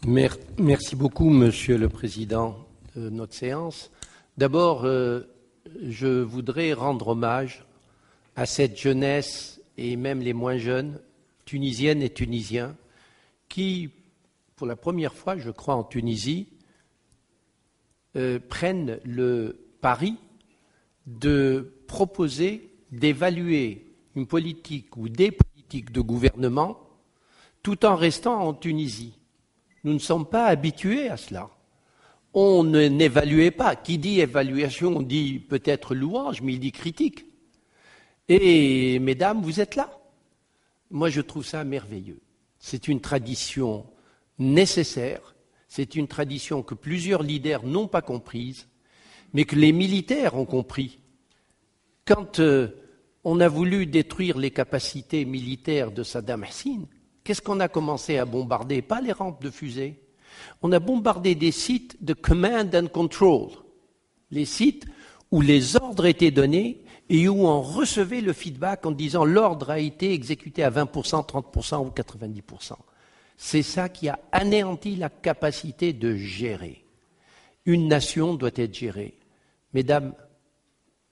Merci beaucoup, Monsieur le Président de notre séance. D'abord, je voudrais rendre hommage à cette jeunesse et même les moins jeunes, tunisiennes et tunisiens, qui, pour la première fois, je crois, en Tunisie, prennent le pari de proposer, d'évaluer une politique ou des politiques de gouvernement tout en restant en Tunisie. Nous ne sommes pas habitués à cela. On n'évaluait pas. Qui dit évaluation dit peut-être louange, mais il dit critique. Et mesdames, vous êtes là. Moi, je trouve ça merveilleux. C'est une tradition nécessaire. C'est une tradition que plusieurs leaders n'ont pas comprise, mais que les militaires ont compris. Quand on a voulu détruire les capacités militaires de Saddam Hussein, qu'est-ce qu'on a commencé à bombarder? Pas les rampes de fusées. On a bombardé des sites de command and control, les sites où les ordres étaient donnés et où on recevait le feedback en disant l'ordre a été exécuté à 20%, 30% ou 90%. C'est ça qui a anéanti la capacité de gérer. Une nation doit être gérée. Mesdames,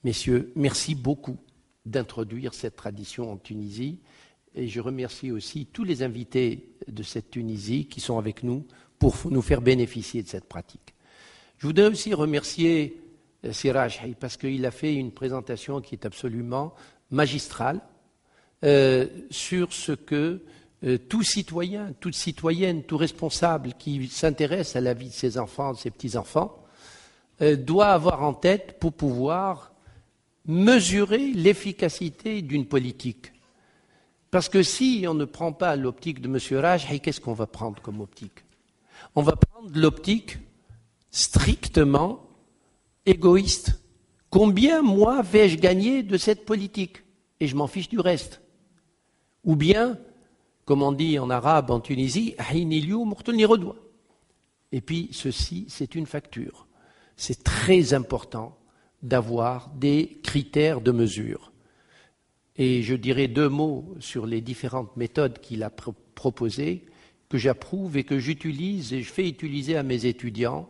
messieurs, merci beaucoup d'introduire cette tradition en Tunisie. Et je remercie aussi tous les invités de cette Tunisie qui sont avec nous pour nous faire bénéficier de cette pratique. Je voudrais aussi remercier Siraj parce qu'il a fait une présentation qui est absolument magistrale sur ce que tout citoyen, toute citoyenne, tout responsable qui s'intéresse à la vie de ses enfants, de ses petits-enfants, doit avoir en tête pour pouvoir mesurer l'efficacité d'une politique. Parce que si on ne prend pas l'optique de M. Rajhi, qu'est-ce qu'on va prendre comme optique? On va prendre l'optique strictement égoïste. Combien, moi, vais-je gagner de cette politique? Et je m'en fiche du reste. Ou bien, comme on dit en arabe en Tunisie, et puis ceci, c'est une facture. C'est très important d'avoir des critères de mesure. Et je dirai deux mots sur les différentes méthodes qu'il a proposées, que j'approuve et que j'utilise et je fais utiliser à mes étudiants,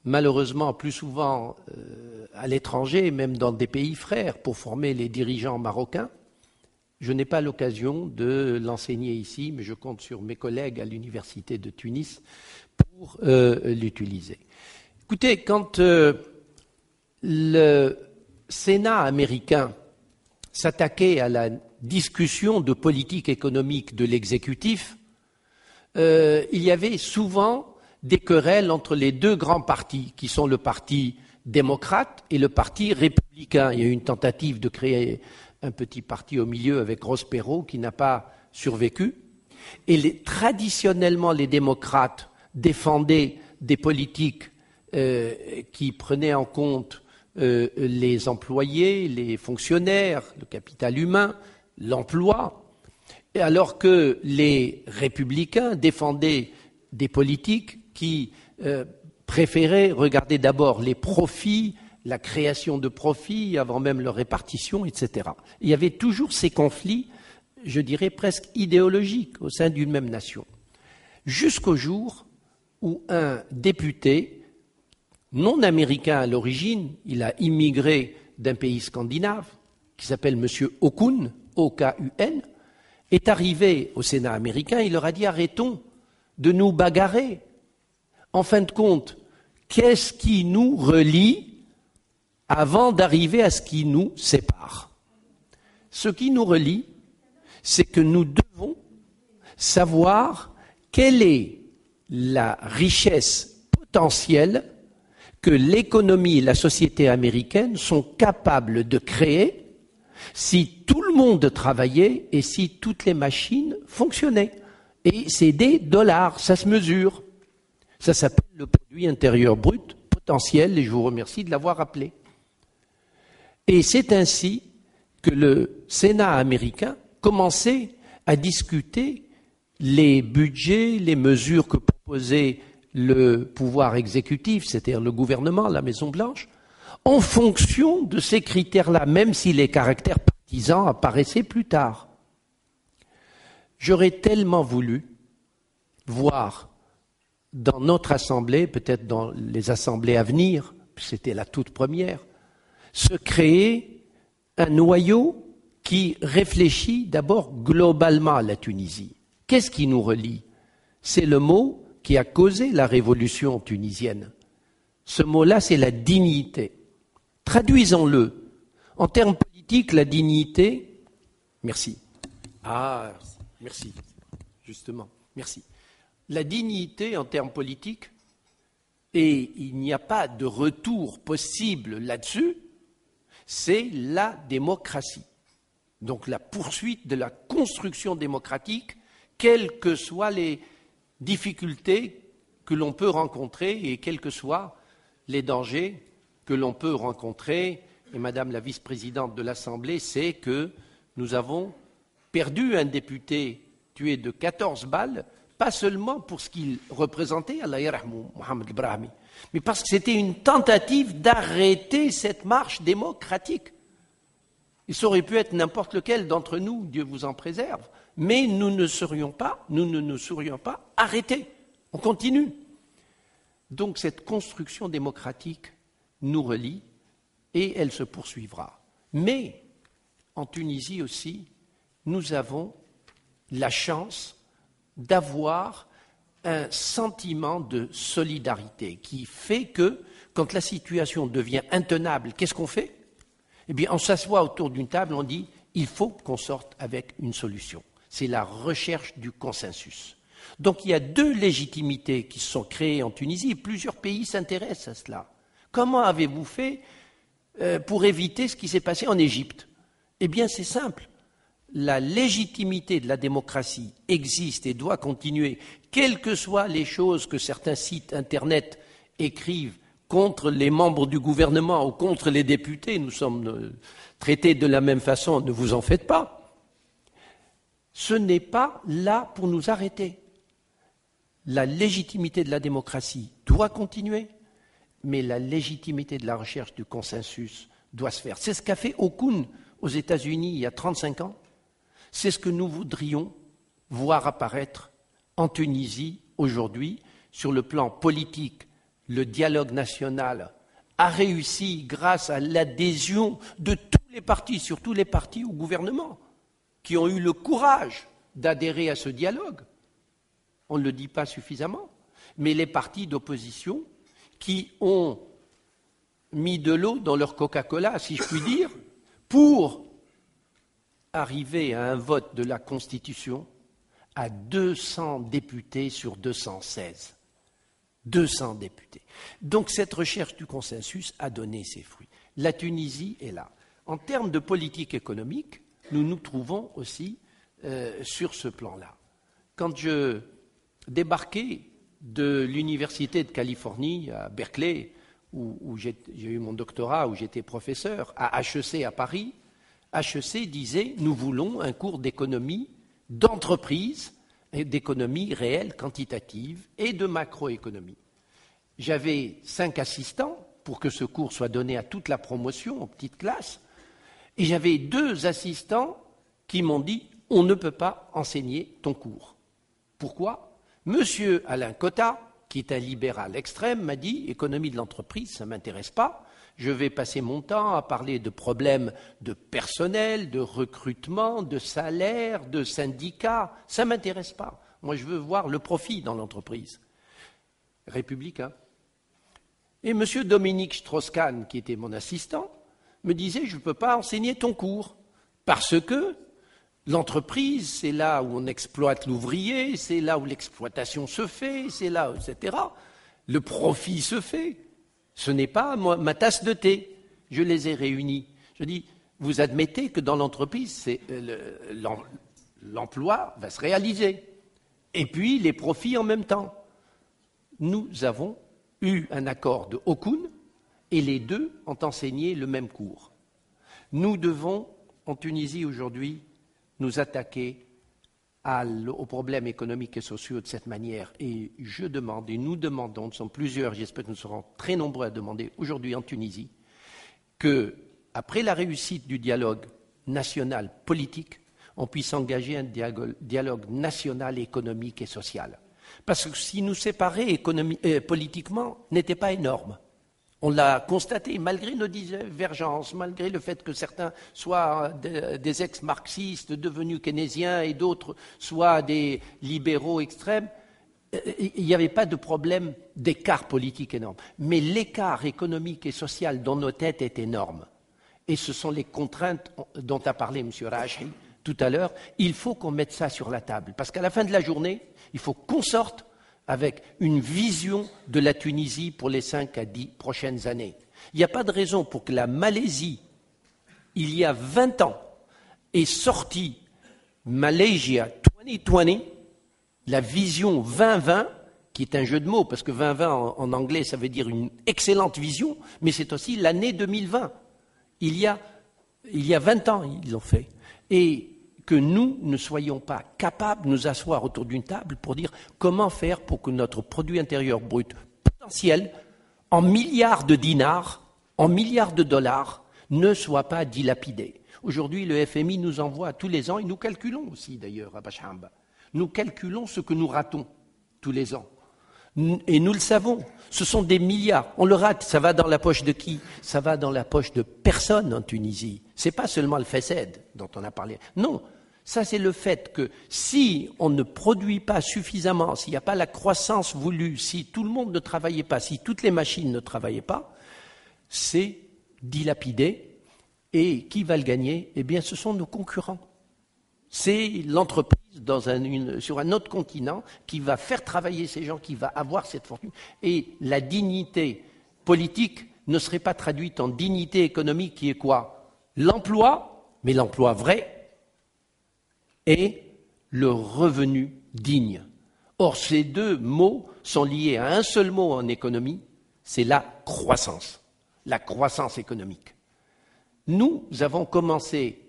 malheureusement plus souvent à l'étranger, même dans des pays frères, pour former les dirigeants marocains. Je n'ai pas l'occasion de l'enseigner ici, mais je compte sur mes collègues à l'université de Tunis pour l'utiliser. Écoutez, quand le Sénat américain s'attaquer à la discussion de politique économique de l'exécutif, il y avait souvent des querelles entre les deux grands partis, qui sont le parti démocrate et le parti républicain. Il y a eu une tentative de créer un petit parti au milieu avec Ross Perot qui n'a pas survécu. Et traditionnellement, les démocrates défendaient des politiques qui prenaient en compte les employés, les fonctionnaires, le capital humain, l'emploi, alors que les républicains défendaient des politiques qui préféraient regarder d'abord les profits, la création de profits avant même leur répartition, etc. Il y avait toujours ces conflits, je dirais presque idéologiques au sein d'une même nation. Jusqu'au jour où un député non américain à l'origine, il a immigré d'un pays scandinave, qui s'appelle M. Okun, O-K-U-N, est arrivé au Sénat américain, il leur a dit arrêtons de nous bagarrer. En fin de compte, qu'est-ce qui nous relie avant d'arriver à ce qui nous sépare? Ce qui nous relie, c'est que nous devons savoir quelle est la richesse potentielle que l'économie et la société américaine sont capables de créer si tout le monde travaillait et si toutes les machines fonctionnaient. Et c'est des dollars, ça se mesure. Ça s'appelle le produit intérieur brut potentiel et je vous remercie de l'avoir rappelé. Et c'est ainsi que le Sénat américain commençait à discuter les budgets, les mesures que proposait le pouvoir exécutif, c'est-à-dire le gouvernement, la Maison-Blanche, en fonction de ces critères-là, même si les caractères partisans apparaissaient plus tard. J'aurais tellement voulu voir dans notre assemblée, peut-être dans les assemblées à venir, c'était la toute première, se créer un noyau qui réfléchit d'abord globalement à la Tunisie. Qu'est-ce qui nous relie? C'est le mot qui a causé la révolution tunisienne. Ce mot-là, c'est la dignité. Traduisons-le. En termes politiques, la dignité... Merci. Ah, merci. Justement, merci. La dignité en termes politiques, et il n'y a pas de retour possible là-dessus, c'est la démocratie. Donc la poursuite de la construction démocratique, quelles que soient les difficultés que l'on peut rencontrer et quels que soient les dangers que l'on peut rencontrer. Et Madame la vice-présidente de l'Assemblée sait que nous avons perdu un député tué de 14 balles, pas seulement pour ce qu'il représentait, Allah yarhamou, Mohamed Brahmi, mais parce que c'était une tentative d'arrêter cette marche démocratique. Il aurait pu être n'importe lequel d'entre nous, Dieu vous en préserve, mais nous ne serions pas arrêtés. On continue. Donc cette construction démocratique nous relie et elle se poursuivra. Mais en Tunisie aussi, nous avons la chance d'avoir un sentiment de solidarité qui fait que, quand la situation devient intenable, qu'est-ce qu'on fait? Eh bien, on s'assoit autour d'une table, on dit il faut qu'on sorte avec une solution. C'est la recherche du consensus. Donc il y a deux légitimités qui se sont créées en Tunisie et plusieurs pays s'intéressent à cela. Comment avez-vous fait pour éviter ce qui s'est passé en Égypte? Eh bien, c'est simple. La légitimité de la démocratie existe et doit continuer, quelles que soient les choses que certains sites Internet écrivent contre les membres du gouvernement ou contre les députés. Nous sommes traités de la même façon, ne vous en faites pas. Ce n'est pas là pour nous arrêter. La légitimité de la démocratie doit continuer, mais la légitimité de la recherche du consensus doit se faire. C'est ce qu'a fait Okun aux États-Unis il y a 35 ans. C'est ce que nous voudrions voir apparaître en Tunisie aujourd'hui. Sur le plan politique, le dialogue national a réussi grâce à l'adhésion de tous les partis, surtout les partis au gouvernement, qui ont eu le courage d'adhérer à ce dialogue. On ne le dit pas suffisamment, mais les partis d'opposition qui ont mis de l'eau dans leur Coca-Cola, si je puis dire, pour arriver à un vote de la Constitution à 200 députés sur 216. 200 députés. Donc cette recherche du consensus a donné ses fruits. La Tunisie est là. En termes de politique économique, nous nous trouvons aussi sur ce plan-là. Quand je débarquais de l'Université de Californie à Berkeley, où j'ai eu mon doctorat, où j'étais professeur, à HEC à Paris, HEC disait « Nous voulons un cours d'économie, d'entreprise, et d'économie réelle, quantitative et de macroéconomie ». J'avais 5 assistants pour que ce cours soit donné à toute la promotion, en petite classe, et j'avais 2 assistants qui m'ont dit « On ne peut pas enseigner ton cours ». Pourquoi? Monsieur Alain Cotta, qui est un libéral extrême, m'a dit « Économie de l'entreprise, ça ne m'intéresse pas. Je vais passer mon temps à parler de problèmes de personnel, de recrutement, de salaire, de syndicats. Ça ne m'intéresse pas. Moi, je veux voir le profit dans l'entreprise. » Républicain. Et M. Dominique Strauss-Kahn, qui était mon assistant, me disait « Je ne peux pas enseigner ton cours parce que l'entreprise, c'est là où on exploite l'ouvrier, c'est là où l'exploitation se fait, c'est là, etc. Le profit se fait. Ce n'est pas ma tasse de thé. » Je les ai réunis. Je dis, vous admettez que dans l'entreprise, l'emploi va se réaliser. Et puis, les profits en même temps. Nous avons eu un accord de Okun et les deux ont enseigné le même cours. Nous devons, en Tunisie aujourd'hui, nous attaquer aux problèmes économiques et sociaux de cette manière. Et je demande, et nous demandons, nous sommes plusieurs, j'espère que nous serons très nombreux à demander aujourd'hui en Tunisie, que, après la réussite du dialogue national politique, on puisse engager un dialogue national économique et social. Parce que si nous séparer politiquement n'était pas énorme. On l'a constaté, malgré nos divergences, malgré le fait que certains soient des ex-marxistes devenus keynésiens et d'autres soient des libéraux extrêmes, il n'y avait pas de problème d'écart politique énorme. Mais l'écart économique et social dans nos têtes est énorme. Et ce sont les contraintes dont a parlé M. Rajhi tout à l'heure. Il faut qu'on mette ça sur la table. Parce qu'à la fin de la journée, il faut qu'on sorte avec une vision de la Tunisie pour les 5 à 10 prochaines années. Il n'y a pas de raison pour que la Malaisie, il y a 20 ans, ait sorti Malaysia 2020, la vision 2020, qui est un jeu de mots, parce que 2020 en anglais, ça veut dire une excellente vision, mais c'est aussi l'année 2020. Il y a 20 ans, ils l'ont fait. Et que nous ne soyons pas capables de nous asseoir autour d'une table pour dire comment faire pour que notre produit intérieur brut potentiel, en milliards de dinars, en milliards de dollars, ne soit pas dilapidé. Aujourd'hui, le FMI nous envoie tous les ans, et nous calculons aussi d'ailleurs à Bachamba, nous calculons ce que nous ratons tous les ans. Et nous le savons, ce sont des milliards. On le rate, ça va dans la poche de qui? Ça va dans la poche de personne en Tunisie. Ce n'est pas seulement le FESED dont on a parlé. Non, ça c'est le fait que si on ne produit pas suffisamment, s'il n'y a pas la croissance voulue, si tout le monde ne travaillait pas, si toutes les machines ne travaillaient pas, c'est dilapidé. Et qui va le gagner? Eh bien, ce sont nos concurrents. C'est l'entreprise sur un autre continent qui va faire travailler ces gens, qui va avoir cette fortune. Et la dignité politique ne serait pas traduite en dignité économique qui est quoi? L'emploi, mais l'emploi vrai, et le revenu digne. Or, ces deux mots sont liés à un seul mot en économie, c'est la croissance économique. Nous avons commencé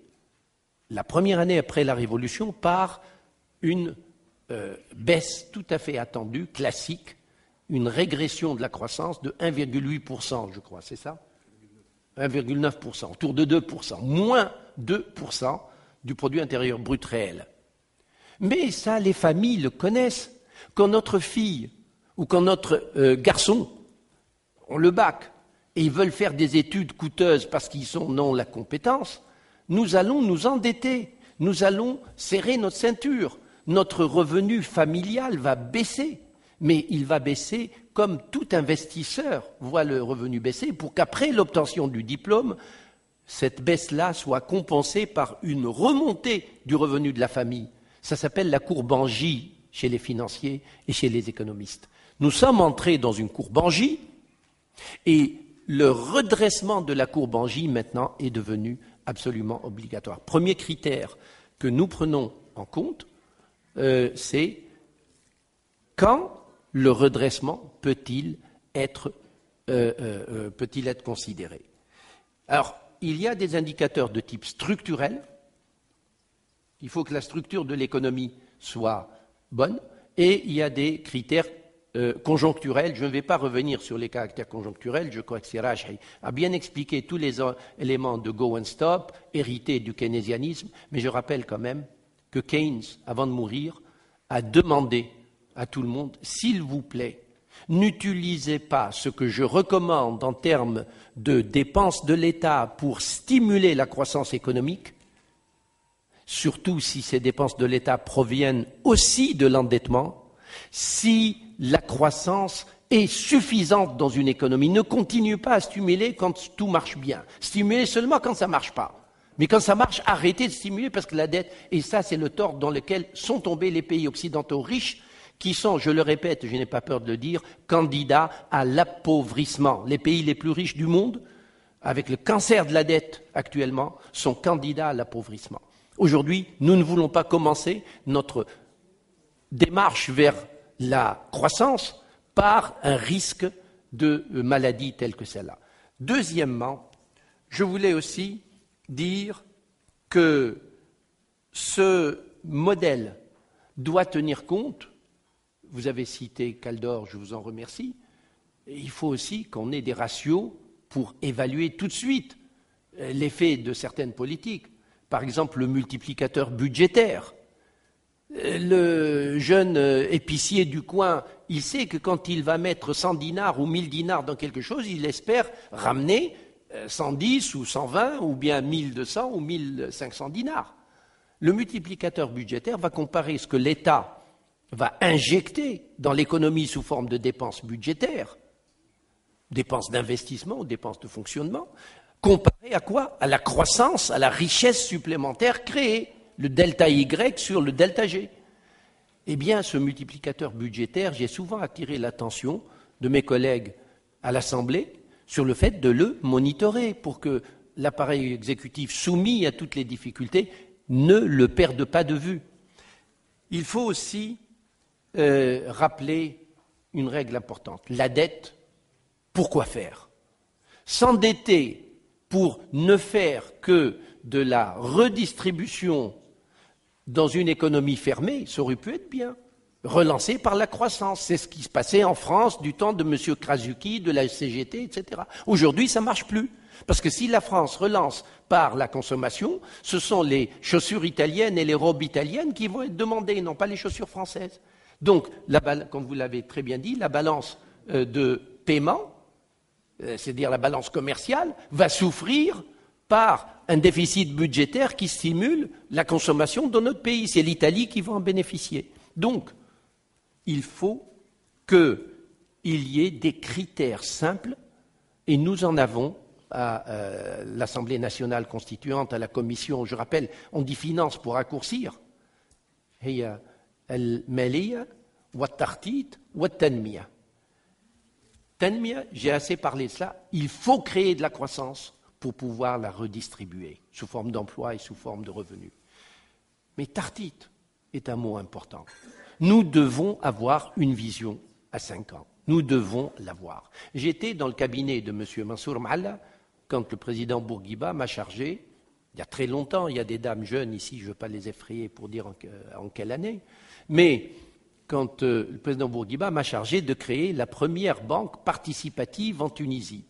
la première année après la Révolution par une baisse tout à fait attendue, classique, une régression de la croissance de 1,8%, je crois, c'est ça? 1,9%, autour de 2%, moins 2% du produit intérieur brut réel. Mais ça, les familles le connaissent. Quand notre fille ou quand notre garçon ont le bac et ils veulent faire des études coûteuses parce qu'ils n'ont la compétence, nous allons nous endetter, nous allons serrer notre ceinture. Notre revenu familial va baisser, mais il va baisser comme tout investisseur voit le revenu baisser pour qu'après l'obtention du diplôme, cette baisse-là soit compensée par une remontée du revenu de la famille. Ça s'appelle la courbe en J chez les financiers et chez les économistes. Nous sommes entrés dans une courbe en J et le redressement de la courbe en J maintenant est devenu absolument obligatoire. Premier critère que nous prenons en compte, c'est quand le redressement peut-il être considéré. Alors, il y a des indicateurs de type structurel. Il faut que la structure de l'économie soit bonne. Et il y a des critères conjoncturels. Je ne vais pas revenir sur les caractères conjoncturels. Je crois que Rajhi a bien expliqué tous les éléments de Go and Stop, hérités du keynésianisme. Mais je rappelle quand même que Keynes, avant de mourir, a demandé à tout le monde, s'il vous plaît, n'utilisez pas ce que je recommande en termes de dépenses de l'État pour stimuler la croissance économique, surtout si ces dépenses de l'État proviennent aussi de l'endettement, si la croissance est suffisante dans une économie. Ne continue pas à stimuler quand tout marche bien. Stimulez seulement quand ça ne marche pas. Mais quand ça marche, arrêtez de stimuler parce que la dette, et ça c'est le tort dans lequel sont tombés les pays occidentaux riches, qui sont, je le répète, je n'ai pas peur de le dire, candidats à l'appauvrissement. Les pays les plus riches du monde, avec le cancer de la dette actuellement, sont candidats à l'appauvrissement. Aujourd'hui, nous ne voulons pas commencer notre démarche vers la croissance par un risque de maladie telle que celle-là. Deuxièmement, je voulais aussi dire que ce modèle doit tenir compte, vous avez cité Kaldor, je vous en remercie, et il faut aussi qu'on ait des ratios pour évaluer tout de suite l'effet de certaines politiques. Par exemple, le multiplicateur budgétaire. Le jeune épicier du coin, il sait que quand il va mettre 100 dinars ou 1000 dinars dans quelque chose, il espère ramener 110 ou 120 ou bien 1200 ou 1500 dinars. Le multiplicateur budgétaire va comparer ce que l'État va injecter dans l'économie sous forme de dépenses budgétaires, dépenses d'investissement ou dépenses de fonctionnement, comparé à quoi? À la croissance, à la richesse supplémentaire créée, le delta Y sur le delta G. Eh bien, ce multiplicateur budgétaire, j'ai souvent attiré l'attention de mes collègues à l'Assemblée sur le fait de le monitorer pour que l'appareil exécutif soumis à toutes les difficultés ne le perde pas de vue. Il faut aussi rappeler une règle importante. La dette, pourquoi faire? S'endetter pour ne faire que de la redistribution dans une économie fermée, ça aurait pu être bien, relancé par la croissance. C'est ce qui se passait en France du temps de M. Krasuki, de la CGT, etc. Aujourd'hui, ça ne marche plus. Parce que si la France relance par la consommation, ce sont les chaussures italiennes et les robes italiennes qui vont être demandées, non pas les chaussures françaises. Donc, comme vous l'avez très bien dit, la balance de paiement, c'est-à-dire la balance commerciale, va souffrir par un déficit budgétaire qui stimule la consommation dans notre pays. C'est l'Italie qui va en bénéficier. Donc, il faut qu'il y ait des critères simples, et nous en avons à l'Assemblée nationale constituante, à la Commission, je rappelle, on dit finance pour raccourcir. المالية والتخطيط والتنمية. Tanmiya, j'ai assez parlé de cela, il faut créer de la croissance pour pouvoir la redistribuer sous forme d'emploi et sous forme de revenus. Mais tartit est un mot important. Nous devons avoir une vision à 5 ans. Nous devons l'avoir. J'étais dans le cabinet de M. Mansour Malla quand le président Bourguiba m'a chargé, il y a très longtemps, il y a des dames jeunes ici, je ne veux pas les effrayer pour dire en quelle année, mais quand le président Bourguiba m'a chargé de créer la première banque participative en Tunisie.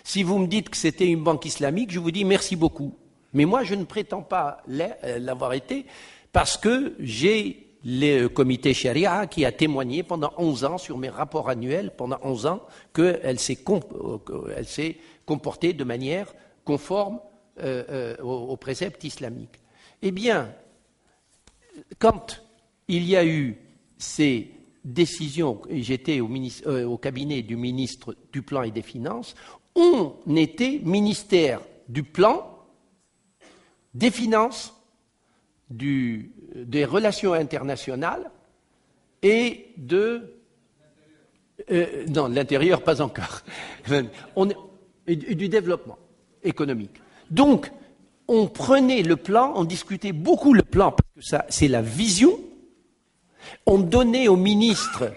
Si vous me dites que c'était une banque islamique, je vous dis merci beaucoup. Mais moi, je ne prétends pas l'avoir été parce que j'ai le comité Sharia qui a témoigné pendant 11 ans sur mes rapports annuels, pendant 11 ans, qu'elle s'est comportée de manière conforme aux préceptes islamiques. Eh bien, quand il y a eu ces décisions, j'étais au cabinet du ministre du Plan et des Finances, on était ministère du Plan, des Finances, des Relations internationales et non, l'intérieur pas encore, et du développement économique. Donc, on prenait le plan, on discutait beaucoup le plan, parce que ça, c'est la vision. On donnait au ministre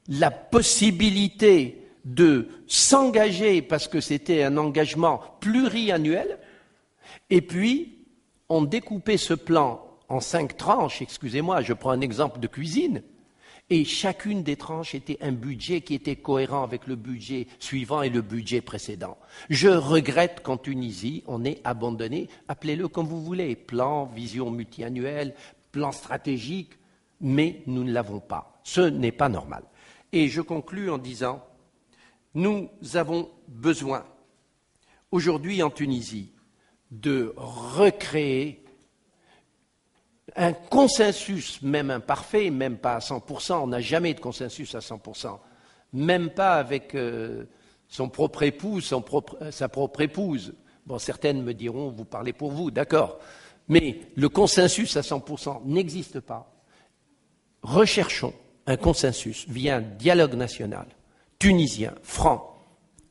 la possibilité de s'engager, parce que c'était un engagement pluriannuel, et puis on découpait ce plan en 5 tranches, excusez-moi, je prends un exemple de cuisine, et chacune des tranches était un budget qui était cohérent avec le budget suivant et le budget précédent. Je regrette qu'en Tunisie, on ait abandonné, appelez-le comme vous voulez, plan, vision multiannuelle, plan stratégique, mais nous ne l'avons pas. Ce n'est pas normal. Et je conclus en disant, nous avons besoin, aujourd'hui en Tunisie, de recréer un consensus, même imparfait, même pas à 100%, on n'a jamais de consensus à 100%, même pas avec son propre époux, sa propre épouse. Bon, certaines me diront, vous parlez pour vous, d'accord, mais le consensus à 100% n'existe pas. Recherchons un consensus via un dialogue national, tunisien, franc,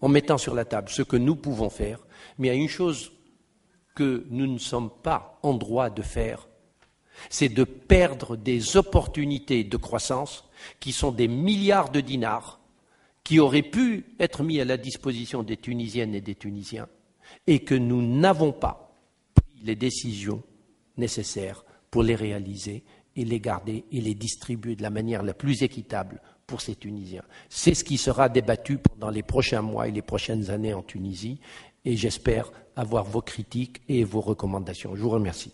en mettant sur la table ce que nous pouvons faire, mais il y a une chose que nous ne sommes pas en droit de faire, c'est de perdre des opportunités de croissance qui sont des milliards de dinars qui auraient pu être mis à la disposition des Tunisiennes et des Tunisiens et que nous n'avons pas pris les décisions nécessaires pour les réaliser et les garder et les distribuer de la manière la plus équitable pour ces Tunisiens. C'est ce qui sera débattu pendant les prochains mois et les prochaines années en Tunisie et j'espère avoir vos critiques et vos recommandations. Je vous remercie.